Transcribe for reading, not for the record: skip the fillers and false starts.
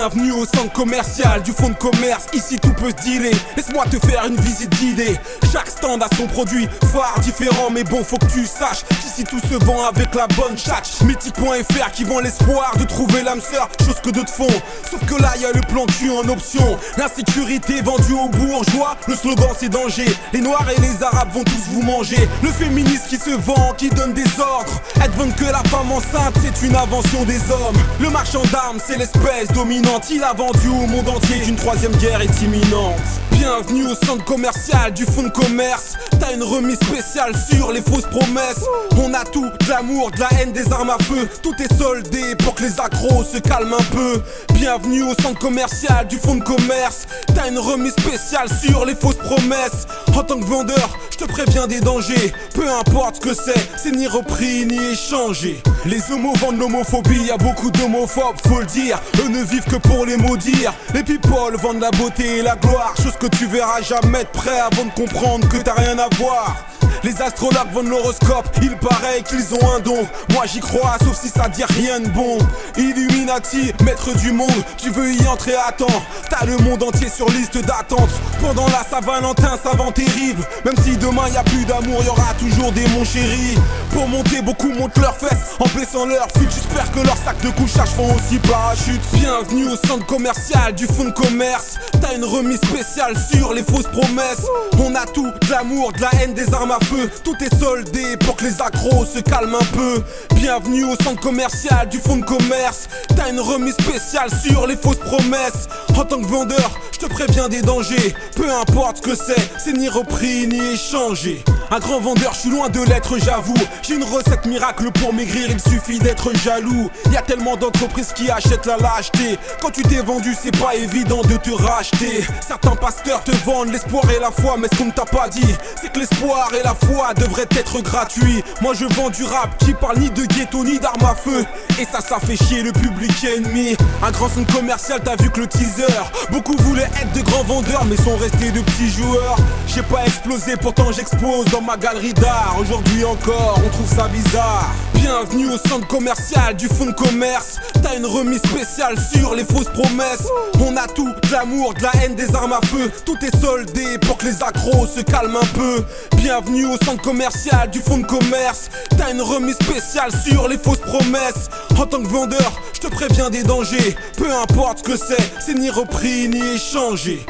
Bienvenue au centre commercial du fonds de commerce. Ici tout peut se dealer. Laisse-moi te faire une visite guidée. Chaque stand a son produit phare différent, mais bon, faut que tu saches qu'ici tout se vend avec la bonne chatch. Mythique.fr qui vend l'espoir de trouver l'âme sœur, chose que d'autres font. Sauf que là, y a le plan cul en option. L'insécurité vendue aux bourgeois. Le slogan c'est danger. Les noirs et les arabes vont tous vous manger. Le féministe qui se vend, qui donne des ordres. Être bonne que la femme enceinte, c'est une invention des hommes. Le marchand d'armes, c'est l'espèce dominante. Il a vendu au monde entier qu'une troisième guerre est imminente. Bienvenue au centre commercial du fonds de commerce. T'as une remise spéciale sur les fausses promesses. On a tout, de l'amour, de la haine, des armes à feu. Tout est soldé pour que les accros se calment un peu. Bienvenue au centre commercial du fonds de commerce. T'as une remise spéciale sur les fausses promesses. En tant que vendeur, je te préviens des dangers. Peu importe ce que c'est ni repris ni échangé. Les homos vendent l'homophobie, y'a beaucoup d'homophobes, faut le dire. Eux ne vivent que pour les maudire. Les people vendent la beauté et la gloire, chose que tu verras jamais de près avant de comprendre que t'as rien à voir. Les astrologues vendent l'horoscope, il paraît qu'ils ont un don. Moi j'y crois, sauf si ça dit rien de bon. Illuminati, maître du monde, tu veux y entrer, attends. T'as le monde entier sur liste d'attente. Pendant la Saint-Valentin, ça vend terrible. Même si demain y a plus d'amour, y aura toujours des mon chéri. Pour monter, beaucoup montent leurs fesses en baissant leur fuite. J'espère que leurs sacs de couchage font aussi parachute. Bienvenue au centre commercial du fonds de commerce. T'as une remise spéciale sur les fausses promesses. On a tout, de l'amour, de la haine, des armes à feu. Tout est soldé pour que les accros se calment un peu. Bienvenue au centre commercial du fonds de commerce. T'as une remise spéciale sur les fausses promesses. En tant que vendeur, je te préviens des dangers. Peu importe ce que c'est ni repris ni échangé. Un grand vendeur, je suis loin de l'être, j'avoue. J'ai une recette miracle pour maigrir, il suffit d'être jaloux. Y a tellement d'entreprises qui achètent la lâcheté. Quand tu t'es vendu, c'est pas évident de te racheter. Certains pasteurs te vendent l'espoir et la foi, mais ce qu'on ne t'a pas dit, c'est que l'espoir et la foi devraient être gratuits. Moi je vends du rap qui parle ni de ghetto ni d'armes à feu. Et ça fait chier le public ennemi. Un grand centre commercial, t'as vu que le teaser. Beaucoup voulaient être de grands vendeurs, mais sont restés de petits joueurs. J'ai pas explosé, pourtant j'expose dans ma galerie d'art. Aujourd'hui encore, on trouve ça bizarre. Bienvenue au centre commercial du fonds de commerce. T'as une remise spéciale sur les fausses promesses. On a tout, de l'amour, de la haine, des armes à feu. Tout est soldé pour que les accros se calment un peu. Bienvenue au centre commercial du fonds de commerce. T'as une remise spéciale sur les fausses promesses. En tant que vendeur, je te préviens des dangers. Peu importe ce que c'est ni repris ni échangé.